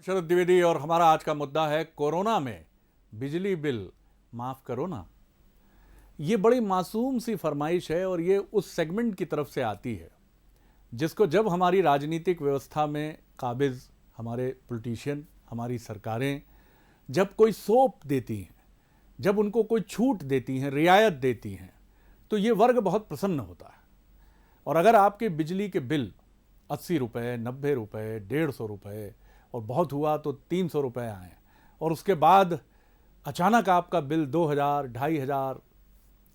शरद द्विवेदी और हमारा आज का मुद्दा है कोरोना में बिजली बिल माफ करो ना। ये बड़ी मासूम सी फरमाइश है और ये उस सेगमेंट की तरफ से आती है जिसको जब हमारी राजनीतिक व्यवस्था में काबिज हमारे पॉलिटिशियन, हमारी सरकारें जब कोई सौंप देती हैं, जब उनको कोई छूट देती हैं, रियायत देती हैं, तो ये वर्ग बहुत प्रसन्न होता है। और अगर आपके बिजली के बिल 80 रुपये, 90 रुपये, 150 रुपये और बहुत हुआ तो 300 रुपये आए और उसके बाद अचानक आपका बिल 2000, 2500,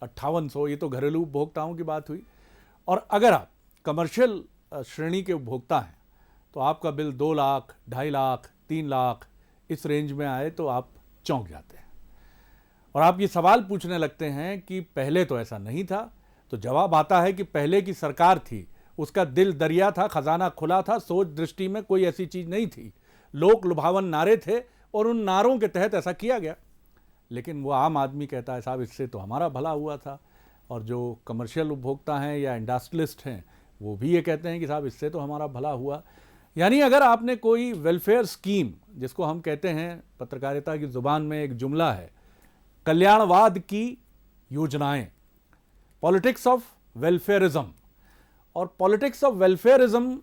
5800, ये तो घरेलू उपभोक्ताओं की बात हुई। और अगर आप कमर्शियल श्रेणी के उपभोक्ता हैं तो आपका बिल 2 लाख, 2.5 लाख, 3 लाख इस रेंज में आए तो आप चौंक जाते हैं और आप ये सवाल पूछने लगते हैं कि पहले तो ऐसा नहीं था। तो जवाब आता है कि पहले की सरकार थी, उसका दिल दरिया था, खजाना खुला था, सोच दृष्टि में कोई ऐसी चीज़ नहीं थी, लोक लुभावन नारे थे और उन नारों के तहत ऐसा किया गया। लेकिन वो आम आदमी कहता है साहब इससे तो हमारा भला हुआ था, और जो कमर्शियल उपभोक्ता हैं या इंडस्ट्रियलिस्ट हैं वो भी ये कहते हैं कि साहब इससे तो हमारा भला हुआ। यानी अगर आपने कोई वेलफेयर स्कीम, जिसको हम कहते हैं पत्रकारिता की ज़ुबान में एक जुमला है, कल्याणवाद की योजनाएं, पॉलिटिक्स ऑफ वेलफेयरिज्म, और पॉलिटिक्स ऑफ वेलफेयरिज्म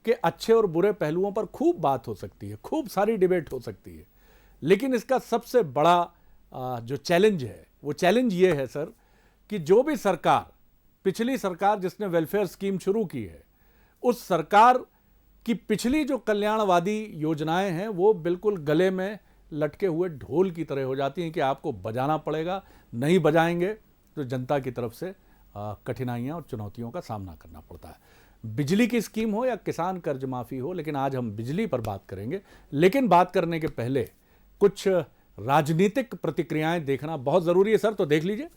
के अच्छे और बुरे पहलुओं पर खूब बात हो सकती है, खूब सारी डिबेट हो सकती है। लेकिन इसका सबसे बड़ा जो चैलेंज है वो चैलेंज ये है सर कि जो भी सरकार, पिछली सरकार जिसने वेलफेयर स्कीम शुरू की है, उस सरकार की पिछली जो कल्याणवादी योजनाएं हैं वो बिल्कुल गले में लटके हुए ढोल की तरह हो जाती हैं कि आपको बजाना पड़ेगा, नहीं बजाएंगे तो जनता की तरफ से कठिनाइयां और चुनौतियों का सामना करना पड़ता है। बिजली की स्कीम हो या किसान कर्ज माफ़ी हो, लेकिन आज हम बिजली पर बात करेंगे। लेकिन बात करने के पहले कुछ राजनीतिक प्रतिक्रियाएं देखना बहुत ज़रूरी है सर, तो देख लीजिए।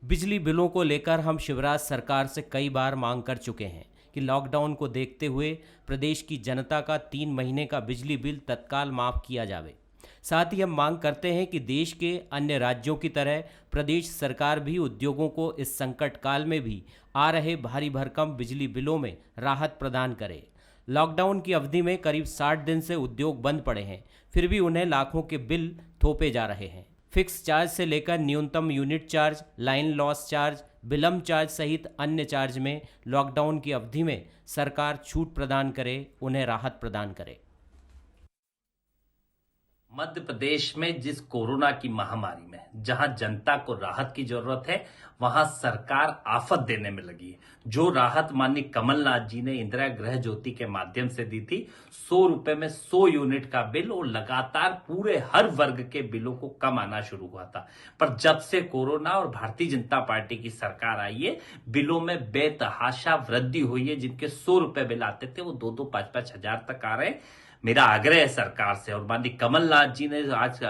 बिजली बिलों को लेकर हम शिवराज सरकार से कई बार मांग कर चुके हैं कि लॉकडाउन को देखते हुए प्रदेश की जनता का 3 महीने का बिजली बिल तत्काल माफ़ किया जावे। साथ ही हम मांग करते हैं कि देश के अन्य राज्यों की तरह प्रदेश सरकार भी उद्योगों को इस संकट काल में भी आ रहे भारी भरकम बिजली बिलों में राहत प्रदान करे। लॉकडाउन की अवधि में करीब 60 दिन से उद्योग बंद पड़े हैं, फिर भी उन्हें लाखों के बिल थोपे जा रहे हैं। फिक्स चार्ज से लेकर न्यूनतम unit charge, line loss charge, विलंब चार्ज सहित अन्य चार्ज में लॉकडाउन की अवधि में सरकार छूट प्रदान करे, उन्हें राहत प्रदान करे। मध्य प्रदेश में जिस कोरोना की महामारी में जहां जनता को राहत की जरूरत है, वहां सरकार आफत देने में लगी है। जो राहत माननीय कमलनाथ जी ने इंदिरा गृह ज्योति के माध्यम से दी थी, 100 रुपए में 100 यूनिट का बिल, और लगातार पूरे हर वर्ग के बिलों को कम आना शुरू हुआ था। पर जब से कोरोना और भारतीय जनता पार्टी की सरकार आई है, बिलों में बेतहाशा वृद्धि हुई है। जिनके 100 रुपए बिल आते थे वो 2-2, 5-5 हजार तक आ रहे हैं। मेरा आग्रह है सरकार से, और माननीय कमलनाथ जी ने आज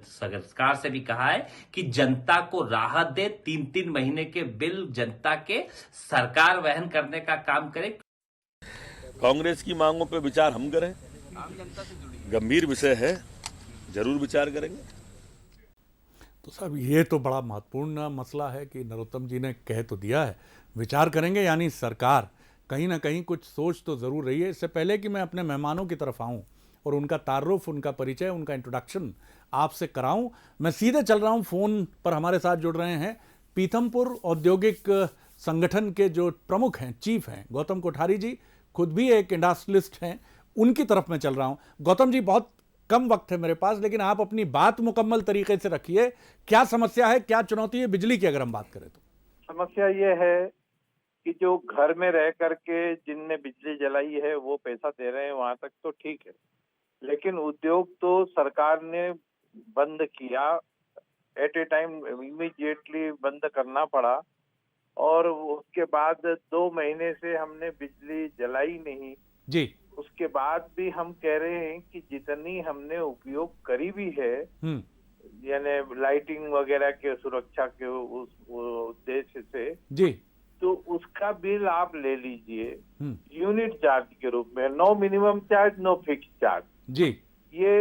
सरकार से भी कहा है कि जनता को राहत दे, 3-3 महीने के बिल जनता के सरकार वहन करने का काम करे। कांग्रेस की मांगों पर विचार हम करें, गंभीर विषय है, जरूर विचार करेंगे। तो साहब ये तो बड़ा महत्वपूर्ण मसला है कि नरोत्तम जी ने कह तो दिया है विचार करेंगे, यानी सरकार कहीं ना कहीं कुछ सोच तो ज़रूर रही है। इससे पहले कि मैं अपने मेहमानों की तरफ आऊँ और उनका तारुफ, उनका परिचय, उनका इंट्रोडक्शन आपसे कराऊं, मैं सीधे चल रहा हूं। फ़ोन पर हमारे साथ जुड़ रहे हैं पीथमपुर औद्योगिक संगठन के जो प्रमुख हैं, चीफ हैं, गौतम कोठारी जी, खुद भी एक इंडस्ट्रियलिस्ट हैं, उनकी तरफ मैं चल रहा हूं। गौतम जी, बहुत कम वक्त है मेरे पास, लेकिन आप अपनी बात मुकम्मल तरीके से रखिए। क्या समस्या है, क्या चुनौती है बिजली की, अगर हम बात करें तो? समस्या ये है कि जो घर में रह करके जिनने बिजली जलाई है वो पैसा दे रहे हैं, वहां तक तो ठीक है। लेकिन उद्योग तो सरकार ने बंद किया, एट ए टाइम इमीडिएटली बंद करना पड़ा, और उसके बाद 2 महीने से हमने बिजली जलाई नहीं जी। उसके बाद भी हम कह रहे हैं कि जितनी हमने उपयोग करी भी है, यानी लाइटिंग वगैरह के सुरक्षा के उस उद्देश्य से जी, तो उसका बिल आप ले लीजिए यूनिट चार्ज के रूप में। No minimum charge, no fix charge जी। ये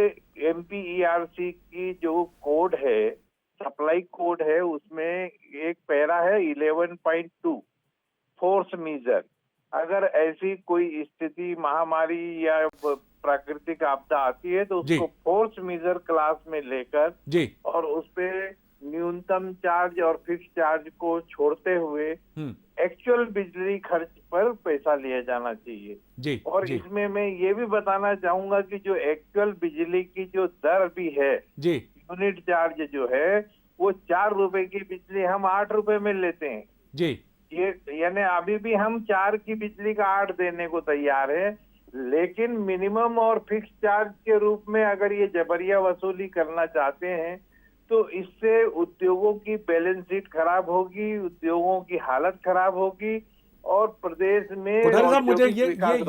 MPERC की जो कोड है, सप्लाई कोड है, उसमें एक पैरा है 11.2 फोर्स मेजर। अगर ऐसी कोई स्थिति, महामारी या प्राकृतिक आपदा आती है तो उसको फोर्स मेजर क्लास में लेकर और उस पे न्यूनतम चार्ज और फिक्स चार्ज को छोड़ते हुए एक्चुअल बिजली खर्च पर पैसा लिया जाना चाहिए। और इसमें मैं ये भी बताना चाहूंगा कि जो एक्चुअल बिजली की जो दर भी है, यूनिट चार्ज जो है, वो 4 रुपए की बिजली हम 8 रुपए में लेते हैं ये, यानी अभी भी हम 4 की बिजली का 8 देने को तैयार है। लेकिन मिनिमम और फिक्स चार्ज के रूप में अगर ये जबरिया वसूली करना चाहते हैं तो इससे उद्योगों की बैलेंस शीट खराब होगी, उद्योगों की हालत खराब होगी और प्रदेश में कोठारी साहब मुझे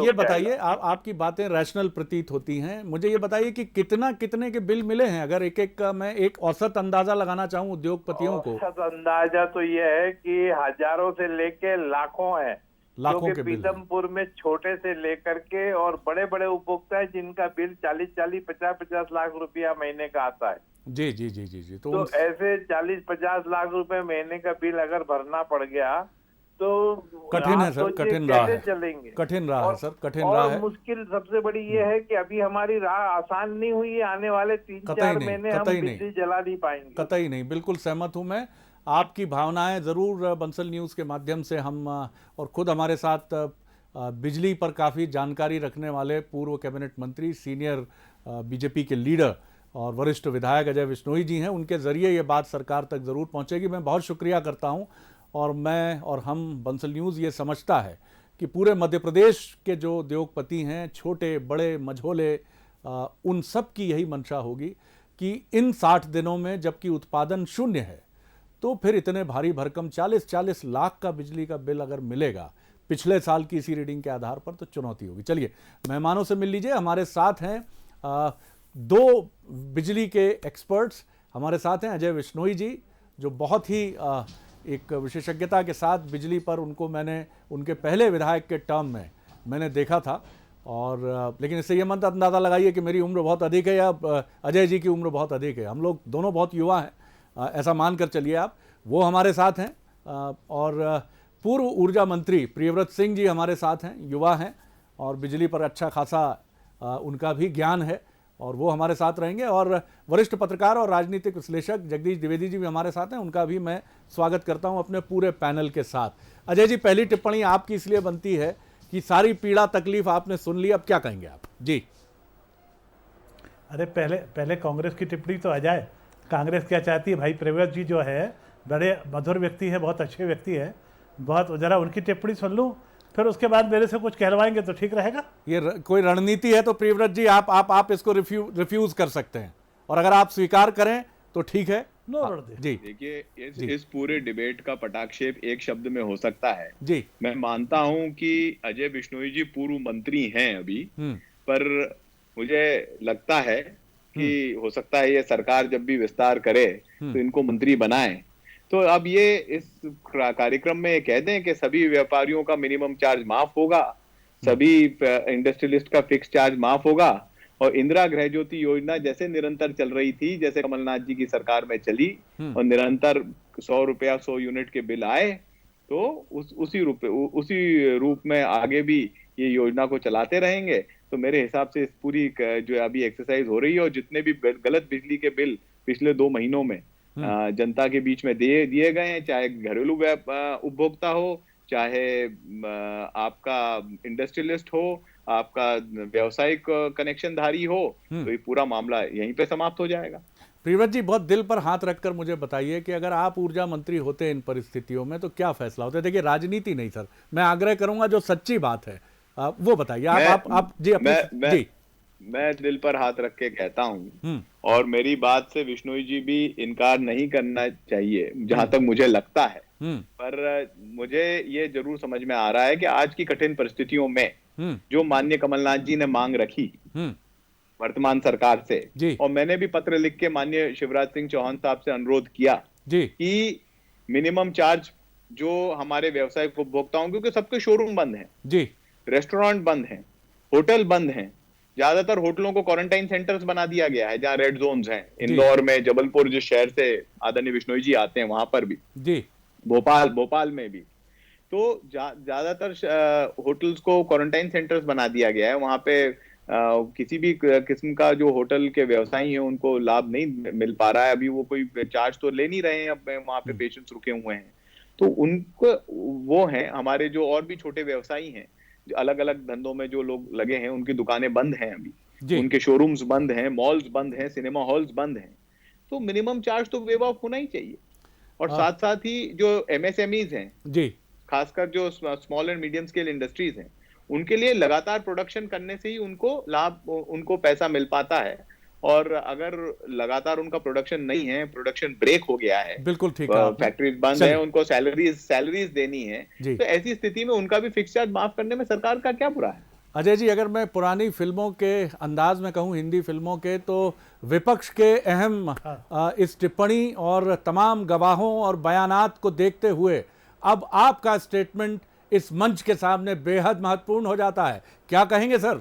ये बताइए, आपकी बातें रैशनल प्रतीत होती हैं, मुझे ये बताइए कि कितने के बिल मिले हैं? अगर एक का मैं एक औसत अंदाजा लगाना चाहूं उद्योगपतियों को। औसत अंदाजा तो ये है कि हजारों से लेके लाखों है, लाखों के बिल पीतमपुर में छोटे से लेकर के और बड़े बड़े उपभोक्ता है जिनका बिल 40-40, 50-50 लाख रुपया महीने का आता है। जी। तो ऐसे 40-50 लाख रुपए महीने का बिल अगर भरना पड़ गया तो कठिन है सर, कठिन रहा है, चलेंगे, कठिन रहा है सर, कठिन रहा है। मुश्किल सबसे बड़ी ये है कि अभी हमारी राह आसान नहीं हुई है, आने वाले 3-4 महीने हम बिजली जला नहीं पाएंगे। कतई नहीं, बिल्कुल सहमत हूं मैं। आपकी भावनाएं जरूर बंसल न्यूज के माध्यम से हम और खुद हमारे साथ बिजली पर काफी जानकारी रखने वाले पूर्व कैबिनेट मंत्री, सीनियर बीजेपी के लीडर और वरिष्ठ विधायक अजय बिश्नोई जी हैं, उनके जरिए ये बात सरकार तक जरूर पहुंचेगी। मैं बहुत शुक्रिया करता हूं और मैं और हम बंसल न्यूज़ ये समझता है कि पूरे मध्य प्रदेश के जो उद्योगपति हैं, छोटे बड़े मझोले, उन सब की यही मंशा होगी कि इन 60 दिनों में जबकि उत्पादन शून्य है तो फिर इतने भारी भरकम 40-40 लाख का बिजली का बिल अगर मिलेगा पिछले साल की इसी रीडिंग के आधार पर तो चुनौती होगी। चलिए मेहमानों से मिल लीजिए। हमारे साथ हैं 2 बिजली के एक्सपर्ट्स हमारे साथ हैं। अजय बिश्नोई जी जो बहुत ही एक विशेषज्ञता के साथ बिजली पर उनको मैंने उनके पहले विधायक के टर्म में मैंने देखा था और लेकिन इससे ये मत अंदाज़ा लगाइए कि मेरी उम्र बहुत अधिक है या अजय जी की उम्र बहुत अधिक है। हम लोग दोनों बहुत युवा हैं, ऐसा मानकर चलिए आप। वो हमारे साथ हैं और पूर्व ऊर्जा मंत्री प्रियव्रत सिंह जी हमारे साथ हैं, युवा हैं और बिजली पर अच्छा खासा उनका भी ज्ञान है और वो हमारे साथ रहेंगे। और वरिष्ठ पत्रकार और राजनीतिक विश्लेषक जगदीश द्विवेदी जी भी हमारे साथ हैं, उनका भी मैं स्वागत करता हूं अपने पूरे पैनल के साथ। अजय जी, पहली टिप्पणी आपकी इसलिए बनती है कि सारी पीड़ा तकलीफ आपने सुन ली, अब क्या कहेंगे आप? जी। अरे पहले कांग्रेस की टिप्पणी तो आ जाए। कांग्रेस क्या चाहती है? भाई प्रियव्रत जी जो है बड़े मधुर व्यक्ति है, बहुत अच्छे व्यक्ति है, बहुत, जरा उनकी टिप्पणी सुन लूँ फिर उसके बाद मेरे से कुछ कहलवाएंगे तो ठीक रहेगा। ये कोई रणनीति है तो प्रियव्रत जी आप इसको रिफ्यूज कर सकते हैं और अगर आप स्वीकार करें तो ठीक है। जी देखिए, इस पूरे डिबेट का पटाक्षेप एक शब्द में हो सकता है जी। मैं मानता हूं कि अजय बिश्नोई जी पूर्व मंत्री हैं अभी, पर मुझे लगता है कि हो सकता है ये सरकार जब भी विस्तार करे तो इनको मंत्री बनाए तो अब ये इस कार्यक्रम में कह दें कि सभी व्यापारियों का मिनिमम चार्ज माफ होगा, सभी इंडस्ट्रियलिस्ट का फिक्स चार्ज माफ होगा और इंदिरा गृह ज्योति योजना जैसे निरंतर चल रही थी, जैसे कमलनाथ जी की सरकार में चली और निरंतर 100 रुपया 100 यूनिट के बिल आए तो उसी रूप में आगे भी ये योजना को चलाते रहेंगे। तो मेरे हिसाब से इस पूरी जो अभी एक्सरसाइज हो रही है और जितने भी गलत बिजली के बिल पिछले 2 महीनों में जनता के बीच में दिए गए हैं, चाहे घरेलू उपभोक्ता हो, चाहे आपका इंडस्ट्रियलिस्ट हो, आपका व्यावसायिक कनेक्शनधारी हो, तो ये पूरा मामला यहीं पे समाप्त हो जाएगा। प्रियव्रत जी, बहुत दिल पर हाथ रखकर मुझे बताइए कि अगर आप ऊर्जा मंत्री होते इन परिस्थितियों में तो क्या फैसला होता है? देखिए राजनीति नहीं सर, मैं आग्रह करूंगा जो सच्ची बात है वो बताइए आप जी। मैं दिल पर हाथ रख के कहता हूं और मेरी बात से बिश्नोई जी भी इनकार नहीं करना चाहिए जहां तक मुझे लगता है, पर मुझे ये जरूर समझ में आ रहा है कि आज की कठिन परिस्थितियों में जो माननीय कमलनाथ जी ने मांग रखी वर्तमान सरकार से, और मैंने भी पत्र लिख के माननीय शिवराज सिंह चौहान साहब से अनुरोध किया कि मिनिमम चार्ज जो हमारे व्यावसायिक उपभोक्ताओं, क्योंकि सबके शोरूम बंद हैं, रेस्टोरेंट बंद हैं, होटल बंद हैं, ज्यादातर होटलों को क्वारंटाइन सेंटर्स बना दिया गया है जहां रेड जोन्स हैं, इंदौर में, जबलपुर जिस शहर से आदरणीय बिश्नोई जी आते हैं वहां पर भी, भोपाल में भी, तो ज्यादातर होटल्स को क्वारंटाइन सेंटर्स बना दिया गया है। वहां पे किसी भी किस्म का जो होटल के व्यवसायी है उनको लाभ नहीं मिल पा रहा है। अभी वो कोई चार्ज तो ले नहीं रहे हैं, अब वहां पे पेशेंट्स रुके हुए हैं, तो उनको वो हैं। हमारे जो और भी छोटे व्यवसायी हैं, जो अलग अलग धंधों में जो लोग लगे हैं, उनकी दुकानें बंद हैं अभी, उनके शोरूम्स बंद हैं, मॉल्स बंद हैं, सिनेमा हॉल्स बंद हैं। तो मिनिमम चार्ज तो वेव ऑफ होना ही चाहिए। और साथ साथ ही जो MSMEs हैं जी, खासकर जो small and medium scale industries हैं, उनके लिए लगातार प्रोडक्शन करने से ही उनको लाभ, उनको पैसा मिल पाता है। और अगर लगातार उनका प्रोडक्शन नहीं है, प्रोडक्शन ब्रेक हो गया है, बिल्कुल ठीक है, फैक्ट्रीज बंद है, उनको सैलरीज देनी है, तो ऐसी स्थिति में उनका भी फिक्स चार्ज माफ करने में सरकार का क्या बुरा है। अजय जी, अगर मैं पुरानी फिल्मों के अंदाज में कहूं, हिंदी फिल्मों के, तो विपक्ष के अहम इस टिप्पणी और तमाम गवाहों और बयानात को देखते हुए अब आपका स्टेटमेंट इस मंच के सामने बेहद महत्वपूर्ण हो जाता है। क्या कहेंगे सर?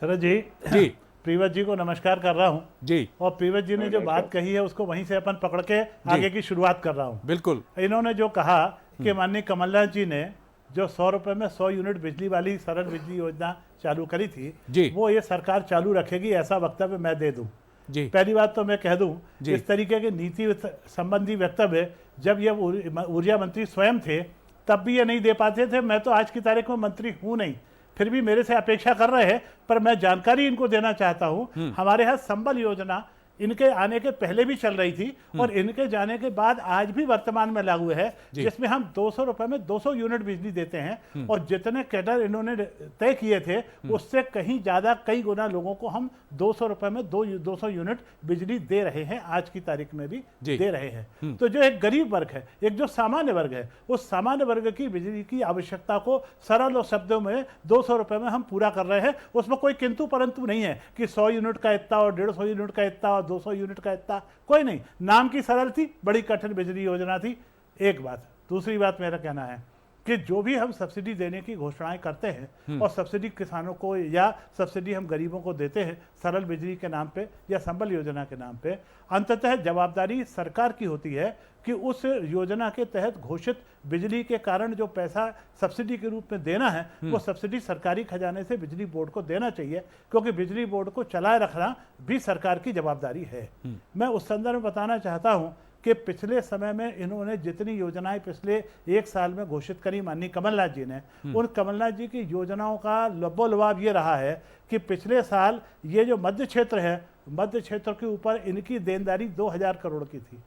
शरद जी, जी प्रीवत जी को नमस्कार कर रहा हूं जी, और प्रीवत जी ने जो बात कही है उसको वहीं से अपन पकड़ के आगे की शुरुआत कर रहा हूं। बिल्कुल, इन्होंने जो कहा कि माननीय कमलनाथ जी ने जो 100 रुपए में 100 यूनिट बिजली वाली सरल बिजली योजना चालू करी थी जी, वो ये सरकार चालू रखेगी, ऐसा वक्तव्य मैं दे दूं जी। पहली बात तो मैं कह दूं, इस तरीके के नीति संबंधी वक्तव्य जब ये ऊर्जा मंत्री स्वयं थे तब भी ये नहीं दे पाते थे। मैं तो आज की तारीख में मंत्री हूं नहीं, फिर भी मेरे से अपेक्षा कर रहे हैं, पर मैं जानकारी इनको देना चाहता हूं। हमारे यहाँ संबल योजना इनके आने के पहले भी चल रही थी और इनके जाने के बाद आज भी वर्तमान में लागू है, जिसमें हम 200 रुपए में 200 यूनिट बिजली देते हैं। और जितने कैडर इन्होंने तय किए थे उससे कहीं ज्यादा, कई गुना लोगों को हम 200 रुपए में 200 यूनिट बिजली दे रहे हैं, आज की तारीख में भी दे रहे हैं। तो जो एक गरीब वर्ग है, एक जो सामान्य वर्ग है, उस सामान्य वर्ग की बिजली की आवश्यकता को सरल और शब्दों में 200 रुपए में हम पूरा कर रहे हैं। उसमें कोई किंतु परंतु नहीं है कि 100 यूनिट का इतना और 150 यूनिट का इतना और 200 यूनिट का इतना, कोई नहीं। नाम की सरल थी, बड़ी कठिन बिजली योजना थी, एक बात। दूसरी बात मेरा कहना है कि जो भी हम सब्सिडी देने की घोषणाएं करते हैं और सब्सिडी किसानों को या सब्सिडी हम गरीबों को देते हैं सरल बिजली के नाम पे या संबल योजना के नाम पे, अंततः जवाबदारी सरकार की होती है कि उस योजना के तहत घोषित बिजली के कारण जो पैसा सब्सिडी के रूप में देना है वो सब्सिडी सरकारी खजाने से बिजली बोर्ड को देना चाहिए, क्योंकि बिजली बोर्ड को चलाए रखना भी सरकार की जवाबदारी है। मैं उस संदर्भ में बताना चाहता हूं कि पिछले समय में इन्होंने जितनी योजनाएं पिछले 1 साल में घोषित करी माननीय कमलनाथ जी ने, उन कमलनाथ जी की योजनाओं का लबोलवाब ये रहा है कि पिछले साल ये जो मध्य क्षेत्र है, मध्य क्षेत्र के ऊपर इनकी देनदारी 2000 करोड़ की थी।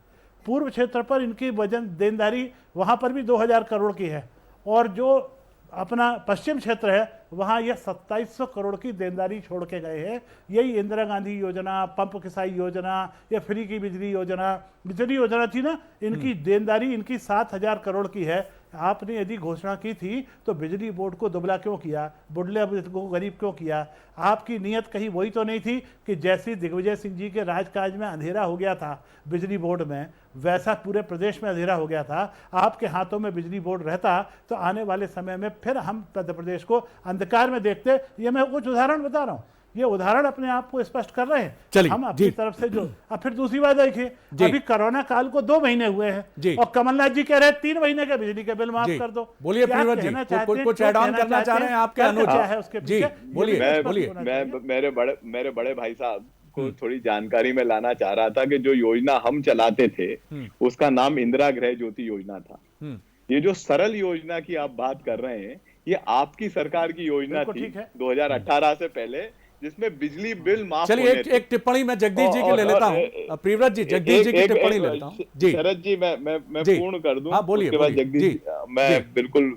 पूर्व क्षेत्र पर इनकी वजन देनदारी वहाँ पर भी 2000 करोड़ की है, और जो अपना पश्चिम क्षेत्र है वहाँ ये 2700 करोड़ की देनदारी छोड़ के गए हैं। यही इंदिरा गांधी योजना, पंप किसाई योजना या फ्री की बिजली योजना थी ना, इनकी देनदारी इनकी 7000 करोड़ की है। आपने यदि घोषणा की थी तो बिजली बोर्ड को दुबला क्यों किया, बुढ़ले को गरीब क्यों किया? आपकी नीयत कहीं वही तो नहीं थी कि जैसी दिग्विजय सिंह जी के राजकाज में अंधेरा हो गया था बिजली बोर्ड में, वैसा पूरे प्रदेश में अंधेरा हो गया था। आपके हाथों में बिजली बोर्ड रहता तो आने वाले समय में फिर हम मध्य प्रदेश को अंधकार में देखते। ये मैं कुछ उदाहरण बता रहा हूँ, ये उदाहरण अपने आप को स्पष्ट कर रहे हैं हम अपनी तरफ से। जो अब फिर दूसरी बात देखिए, अभी कोरोना काल को 2 महीने हुए हैं और कमलनाथ जी कह रहे हैं 3 महीने के बिजली के बिल माफ कर दो। बोलिए प्रीवत जी, कुछ ऐड ऑन करना चाह रहे हैं आपके अनुज? क्या है उसके पीछे? बोलिए। मैं मेरे बड़े भाई साहब को थोड़ी जानकारी में लाना चाह रहा था कि जो योजना हम चलाते थे उसका नाम इंदिरा गृह ज्योति योजना था। ये जो सरल योजना की आप बात कर रहे हैं, ये आपकी सरकार की योजना थी 2018 से पहले, जिसमें बिजली बिल माफ। चलिए एक टिप्पणी मैं जगदीश जी की ले लेता हूँ। प्रीव्रत जी, जगदीश जी की टिप्पणी लेता हूँ जी। शरद जी, मैं पूर्ण कर दूं, उसके बाद जगदीश मैं बिल्कुल।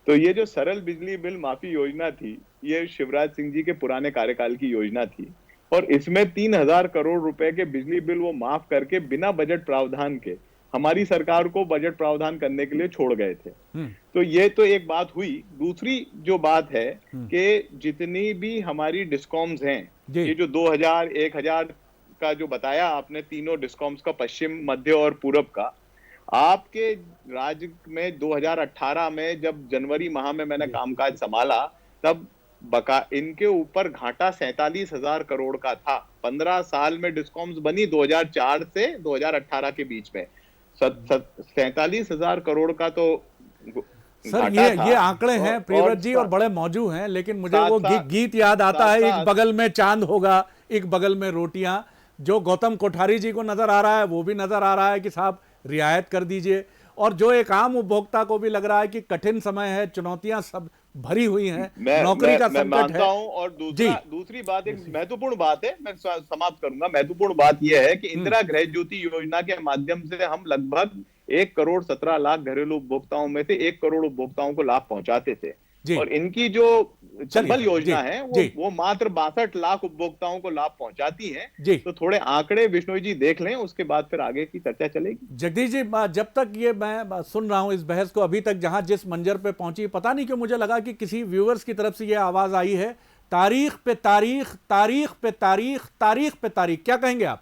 तो ये जो सरल बिजली बिल माफी योजना थी, ये शिवराज सिंह जी के पुराने कार्यकाल की योजना थी, और इसमें 3000 करोड़ रुपए के बिजली बिल वो माफ करके बिना बजट प्रावधान के हमारी सरकार को बजट प्रावधान करने के लिए छोड़ गए थे। तो ये तो एक बात हुई। दूसरी जो बात है कि जितनी भी हमारी डिस्कॉम्स हैं, ये जो 2000, 1000 का जो बताया आपने, तीनों डिस्कॉम्स का, पश्चिम, मध्य और पूरब का, आपके राज्य में 2018 में जब जनवरी माह में मैंने कामकाज संभाला, तब इनके ऊपर घाटा 47,000 करोड़ का था। 15 साल में डिस्कॉम्स बनी 2004 से 2018 के बीच में 47,000 करोड़ का तो सर ये आंकड़े हैं प्रियव्रत जी और बड़े मौजूद हैं, लेकिन मुझे वो गीत याद आता है, एक बगल में चांद होगा एक बगल में रोटियां। जो गौतम कोठारी जी को नजर आ रहा है वो भी नजर आ रहा है कि साहब रियायत कर दीजिए, और जो एक आम उपभोक्ता को भी लग रहा है कि कठिन समय है, चुनौतियां सब भरी हुई हैं, नौकरी का संकट है। और दूसरी बात, एक महत्वपूर्ण बात है, मैं समाप्त करूंगा। महत्वपूर्ण बात यह है कि इंदिरा गृह ज्योति योजना के माध्यम से हम लगभग 1,17,00,000 घरेलू उपभोक्ताओं में से 1 करोड़ उपभोक्ताओं को लाभ पहुंचाते थे, और इनकी जो चंबल योजना है वो मात्र 62 लाख उपभोक्ताओं को लाभ पहुंचाती है। तो थोड़े आंकड़े बिश्नोई जी देख लें, उसके बाद फिर आगे की चर्चा चलेगी। जगदीश जी, जब तक ये मैं सुन रहा हूं इस बहस को, अभी तक जहां जिस मंजर पे पहुंची, पता नहीं क्यों मुझे लगा कि किसी व्यूअर्स की तरफ से ये आवाज आई है, तारीख पे तारीख, तारीख पे तारीख, तारीख पे तारीख। क्या कहेंगे आप?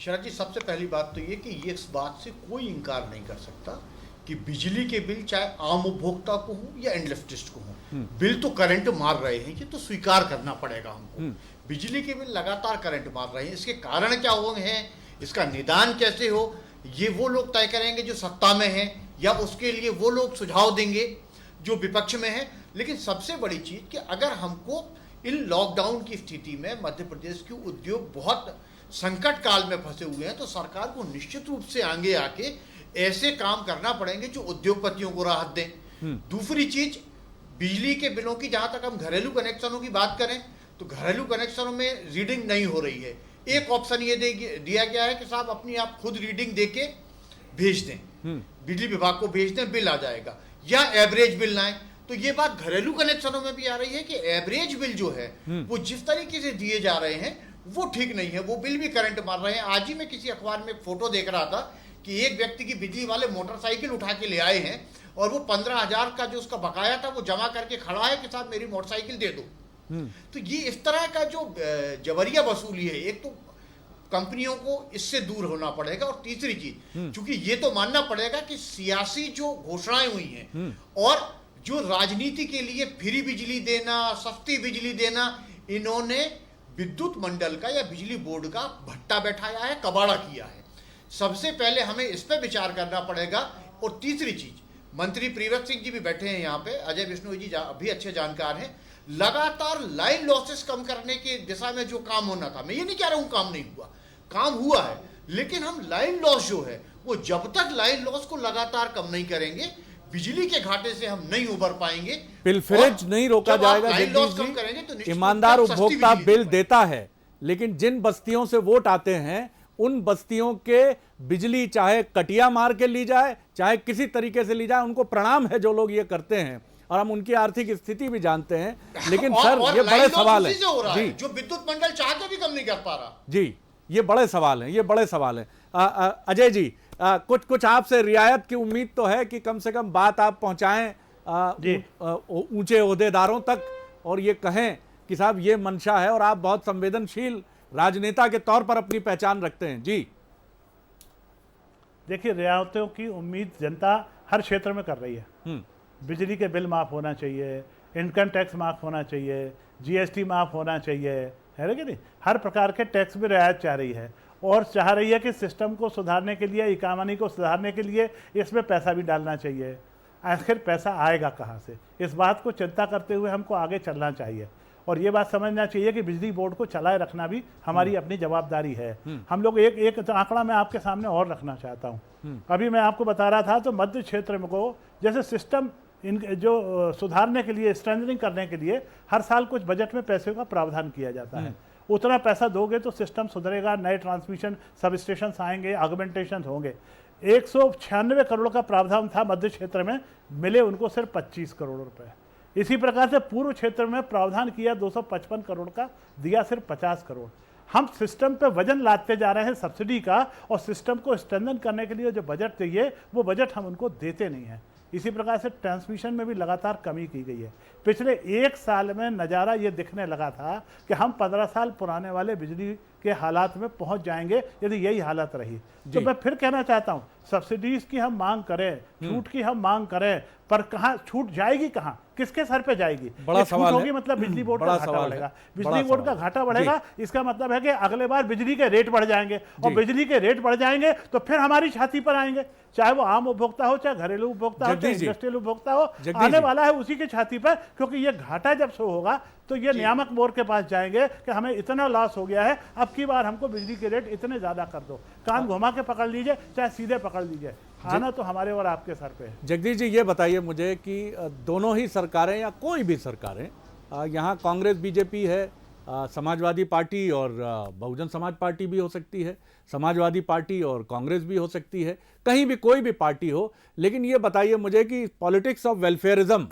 शरद जी, सबसे पहली बात तो ये कि ये इस बात से कोई इंकार नहीं कर सकता कि बिजली के बिल चाहे आम उपभोक्ता को हो या एंडलेफ्टिस्ट को हो, बिल तो करंट मार रहे हैं, ये तो स्वीकार करना पड़ेगा हमको। बिजली के बिल लगातार करंट मार रहे हैं, इसके कारण क्या हुए हैं, इसका निदान कैसे हो, ये वो लोग तय करेंगे जो सत्ता में हैं, या उसके लिए वो लोग सुझाव देंगे जो विपक्ष में है। लेकिन सबसे बड़ी चीज कि अगर हमको इन लॉकडाउन की स्थिति में मध्य प्रदेश के उद्योग बहुत संकट काल में फंसे हुए हैं, तो सरकार को निश्चित रूप से आगे आके ऐसे काम करना पड़ेंगे जो उद्योगपतियों को राहत दें। दूसरी चीज, बिजली के बिलों की, जहां तक हम घरेलू कनेक्शनों की बात करें तो घरेलू कनेक्शनों में रीडिंग नहीं हो रही है। एक ऑप्शन ये दिया गया है कि साहब अपनी आप खुद रीडिंग देके भेज दें, बिजली विभाग को भेज दें, बिल आ जाएगा, या एवरेज बिल लाएं। तो ये बात घरेलू कनेक्शनों में भी आ रही है कि एवरेज बिल जो है वो जिस तरीके से दिए जा रहे हैं वो ठीक नहीं है, वो बिल भी करंट मार रहे हैं। आज ही मैं किसी अखबार में एक फोटो देख रहा था कि एक व्यक्ति की बिजली वाले मोटरसाइकिल उठा के ले आए हैं और वो 15,000 का जो उसका बकाया था वो जमा करके खड़ा है कि साहब मेरी मोटरसाइकिल दे दो। तो ये इस तरह का जो जबरिया वसूली है, एक तो कंपनियों को इससे दूर होना पड़ेगा, और तीसरी चीज, चूंकि ये तो मानना पड़ेगा कि सियासी जो घोषणाएं हुई हैं और जो राजनीति के लिए फ्री बिजली देना, सस्ती बिजली देना, इन्होंने विद्युत मंडल का या बिजली बोर्ड का भट्टा बैठाया है, कबाड़ा किया है। सबसे पहले हमें इस पे विचार करना पड़ेगा। और तीसरी चीज, मंत्री प्रियव्रत सिंह जी भी बैठे हैं यहाँ पे, अजय बिश्नोई जी भी अच्छे जानकार हैं, लगातार लाइन लॉसेस कम करने की दिशा में जो काम होना था, मैं ये नहीं कह रहा हूं काम नहीं हुआ, काम हुआ है, लेकिन हम लाइन लॉस जो है वो जब तक लाइन लॉस को लगातार कम नहीं करेंगे, बिजली के घाटे से हम नहीं उबर पाएंगे। पिलफरेज नहीं रोका जाएगा जगदीश जी। ईमानदार उपभोक्ता बिल देता है, लेकिन जिन बस्तियों से वोट आते हैं उन बस्तियों के बिजली चाहे कटिया मार के ली जाए, चाहे किसी तरीके से ली जाए, उनको प्रणाम है जो लोग ये करते हैं, और हम उनकी आर्थिक स्थिति भी जानते हैं। लेकिन सर ये बड़े सवाल है जी, जो विद्युत मंडल चाहते भी कम नहीं कर पा रहा जी, ये बड़े सवाल हैं, ये बड़े सवाल हैं। अजय जी, कुछ आपसे रियायत की उम्मीद तो है कि कम से कम बात आप पहुंचाएं ऊंचे ओहदेदारों तक, और ये कहें कि साहब ये मंशा है, और आप बहुत संवेदनशील राजनेता के तौर पर अपनी पहचान रखते हैं। जी देखिए, रियायतों की उम्मीद जनता हर क्षेत्र में कर रही है। बिजली के बिल माफ होना चाहिए, इनकम टैक्स माफ होना चाहिए, जीएसटी माफ होना चाहिए, है कि नहीं, हर प्रकार के टैक्स में रियायत चाह रही है, और चाह रही है कि सिस्टम को सुधारने के लिए, इकानमी को सुधारने के लिए इसमें पैसा भी डालना चाहिए। आखिर पैसा आएगा कहाँ से, इस बात को चिंता करते हुए हमको आगे चलना चाहिए, और ये बात समझना चाहिए कि बिजली बोर्ड को चलाए रखना भी हमारी अपनी जवाबदारी है। हम लोग एक आंकड़ा मैं आपके सामने और रखना चाहता हूँ। अभी मैं आपको बता रहा था, तो मध्य क्षेत्र में को जैसे सिस्टम इन जो सुधारने के लिए, स्ट्रेंथनिंग करने के लिए हर साल कुछ बजट में पैसे का प्रावधान किया जाता है। उतना पैसा दोगे तो सिस्टम सुधरेगा, नए ट्रांसमिशन सब स्टेशन आएंगे, ऑगमेंटेशन होंगे। 196 करोड़ का प्रावधान था मध्य क्षेत्र में, मिले उनको सिर्फ 25 करोड़ रुपए। इसी प्रकार से पूर्व क्षेत्र में प्रावधान किया 255 करोड़ का, दिया सिर्फ 50 करोड़। हम सिस्टम पे वजन लादते जा रहे हैं सब्सिडी का, और सिस्टम को स्ट्रेंथन करने के लिए जो बजट चाहिए वो बजट हम उनको देते नहीं हैं। इसी प्रकार से ट्रांसमिशन में भी लगातार कमी की गई है। पिछले 1 साल में नज़ारा ये दिखने लगा था कि हम 15 साल पुराने वाले बिजली के हालात में पहुंच जाएंगे यदि यही हालत रही। तो मैं फिर कहना चाहता हूं, सब्सिडीज की हम मांग करें, छूट की हम मांग करें, पर कहां छूट जाएगी, कहां, किसके सर पे जाएगी? बड़ा सवाल होगी मतलब बिजली बोर्ड का घाटा बढ़ेगा, बिजली बोर्ड का घाटा बढ़ेगा, इसका मतलब है कि अगले बार बिजली के रेट बढ़ जाएंगे, और बिजली के रेट बढ़ जाएंगे तो फिर हमारी छाती पर आएंगे, चाहे वो आम उपभोक्ता हो, चाहे घरेलू उपभोक्ता हो, चाहे इंडस्ट्रियल उपभोक्ता हो, आने वाला है उसी की छाती पर। क्योंकि ये घाटा जब से होगा तो ये नियामक बोर्ड के पास जाएंगे कि हमें इतना लॉस हो गया है, अब की बार हमको बिजली के रेट इतने ज्यादा कर दो। कान घुमा के पकड़ लीजिए, चाहे सीधे पकड़ लीजिए, आना तो हमारे और आपके सर पे है। जगदीश जी, ये बताइए मुझे कि दोनों ही सरकारें या कोई भी सरकारें, यहाँ कांग्रेस बीजेपी है, समाजवादी पार्टी और बहुजन समाज पार्टी भी हो सकती है, समाजवादी पार्टी और कांग्रेस भी हो सकती है, कहीं भी कोई भी पार्टी हो, लेकिन ये बताइए मुझे कि पॉलिटिक्स ऑफ वेलफेयरिज्म,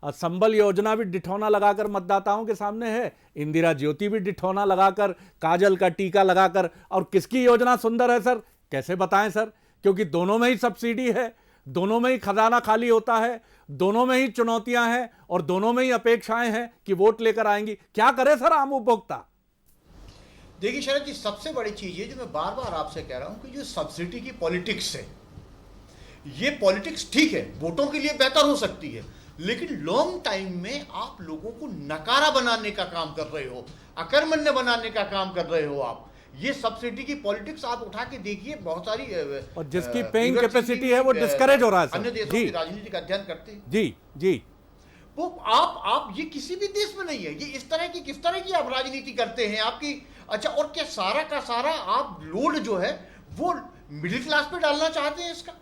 संबल योजना भी डिठौना लगाकर मतदाताओं के सामने है, इंदिरा ज्योति भी डिठौना लगाकर, काजल का टीका लगाकर, और किसकी योजना सुंदर है सर, कैसे बताएं सर? क्योंकि दोनों में ही सब्सिडी है, दोनों में ही खजाना खाली होता है, दोनों में ही चुनौतियां हैं और दोनों में ही अपेक्षाएं हैं कि वोट लेकर आएंगी। क्या करे सर आम उपभोक्ता? देखिए शरद जी, सबसे बड़ी चीज है जो मैं बार बार आपसे कह रहा हूं कि जो सब्सिडी की पॉलिटिक्स है, ये पॉलिटिक्स ठीक है, वोटों के लिए बेहतर हो सकती है, लेकिन लॉन्ग टाइम में आप लोगों को नकारा बनाने का काम कर रहे हो, अकर्मण्य बनाने का काम कर रहे हो आप। ये सब्सिडी की पॉलिटिक्स आप उठा के देखिए, बहुत सारी और जिसकी पेइंग कैपेसिटी है वो डिस्करेज हो रहा है सर। अन्य देशों की राजनीति का अध्ययन करते हैं जी जी, वो आप ये किसी भी देश में नहीं है, ये इस तरह की किस तरह की आप राजनीति करते हैं आपकी। अच्छा, और क्या सारा का सारा आप लोड जो है वो मिडिल क्लास पे डालना चाहते हैं इसका?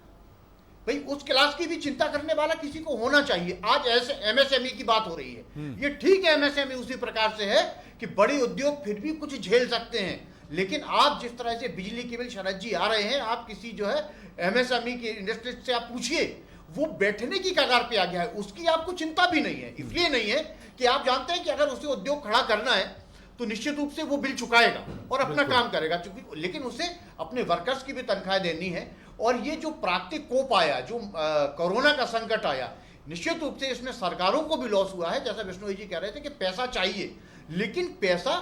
भाई उस क्लास की भी चिंता करने वाला किसी को होना चाहिए। आज ऐसे एमएसएमई की बात हो रही है, ये ठीक है, एमएसएमई उसी प्रकार से है कि बड़े उद्योग फिर भी कुछ झेल सकते हैं, लेकिन आप जिस तरह से बिजली के बिल शरद जी आ रहे हैं, आप किसी जो है एमएसएमई के इंडस्ट्री से आप पूछिए, वो बैठने की कगार पे आ गया है, उसकी आपको चिंता भी नहीं है। इसलिए नहीं है कि आप जानते हैं कि अगर उसे उद्योग खड़ा करना है तो निश्चित रूप से वो बिल चुकाएगा और अपना काम करेगा, चूंकि लेकिन उसे अपने वर्कर्स की भी तनख्वाह देनी है। और ये जो प्राकृतिक कोप आया, जो कोरोना का संकट आया, निश्चित रूप से इसमें सरकारों को भी लॉस हुआ है। जैसा विष्णु जी कह रहे थे कि पैसा चाहिए, लेकिन पैसा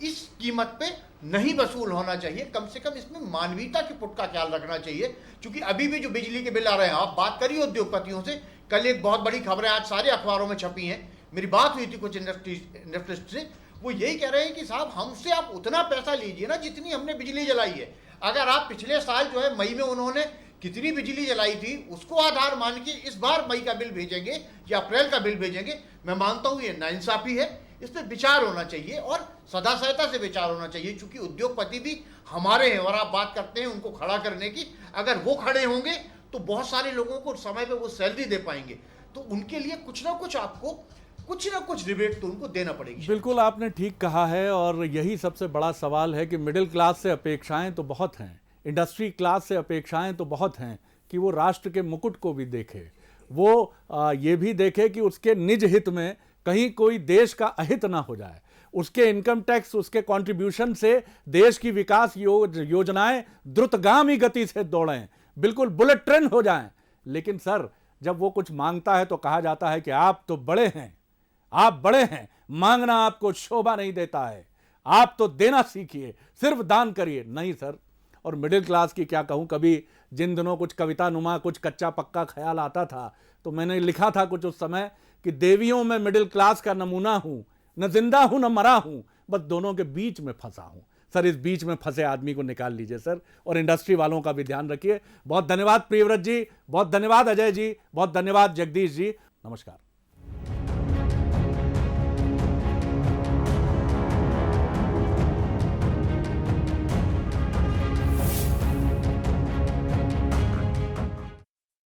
इस कीमत पे नहीं वसूल होना चाहिए। कम से कम इसमें मानवीयता के पुट का ख्याल रखना चाहिए, क्योंकि अभी भी जो बिजली के बिल आ रहे हैं, आप बात करिए उद्योगपतियों से। कल एक बहुत बड़ी खबरें आज सारे अखबारों में छपी हैं, मेरी बात हुई थी कुछ इंडस्ट्रिस्ट से, वो यही कह रहे हैं कि साहब हमसे आप उतना पैसा लीजिए ना जितनी हमने बिजली जलाई है। अगर आप पिछले साल जो है मई में उन्होंने कितनी बिजली जलाई थी उसको आधार मान के इस बार मई का बिल भेजेंगे या अप्रैल का बिल भेजेंगे, मैं मानता हूं ये नाइंसाफी है। इस पर विचार होना चाहिए और सदा सहता से विचार होना चाहिए, क्योंकि उद्योगपति भी हमारे हैं और आप बात करते हैं उनको खड़ा करने की। अगर वो खड़े होंगे तो बहुत सारे लोगों को समय पे वो सैलरी दे पाएंगे, तो उनके लिए कुछ ना कुछ आपको कुछ ना कुछ रिबेट तो उनको देना पड़ेगी। बिल्कुल आपने ठीक कहा है, और यही सबसे बड़ा सवाल है कि मिडिल क्लास से अपेक्षाएं तो बहुत हैं, इंडस्ट्री क्लास से अपेक्षाएं तो बहुत हैं कि वो राष्ट्र के मुकुट को भी देखे, वो ये भी देखे कि उसके निज हित में कहीं कोई देश का अहित ना हो जाए, उसके इनकम टैक्स, उसके कंट्रीब्यूशन से देश की विकास योजनाएं द्रुतगामी गति से दौड़ें, बिल्कुल बुलेट ट्रेन हो जाएं। लेकिन सर जब वो कुछ मांगता है तो कहा जाता है कि आप तो बड़े हैं, आप बड़े हैं, मांगना आपको शोभा नहीं देता है, आप तो देना सीखिए, सिर्फ दान करिए। नहीं सर, और मिडिल क्लास की क्या कहूं, कभी जिन दिनों कुछ कविता नुमा कुछ कच्चा पक्का ख्याल आता था तो मैंने लिखा था कुछ उस समय कि देवियों में मिडिल क्लास का नमूना हूं, न जिंदा हूं न मरा हूं, बस दोनों के बीच में फंसा हूं। सर इस बीच में फंसे आदमी को निकाल लीजिए सर, और इंडस्ट्री वालों का भी ध्यान रखिए। बहुत धन्यवाद प्रियव्रत जी, बहुत धन्यवाद अजय जी, बहुत धन्यवाद जगदीश जी, नमस्कार।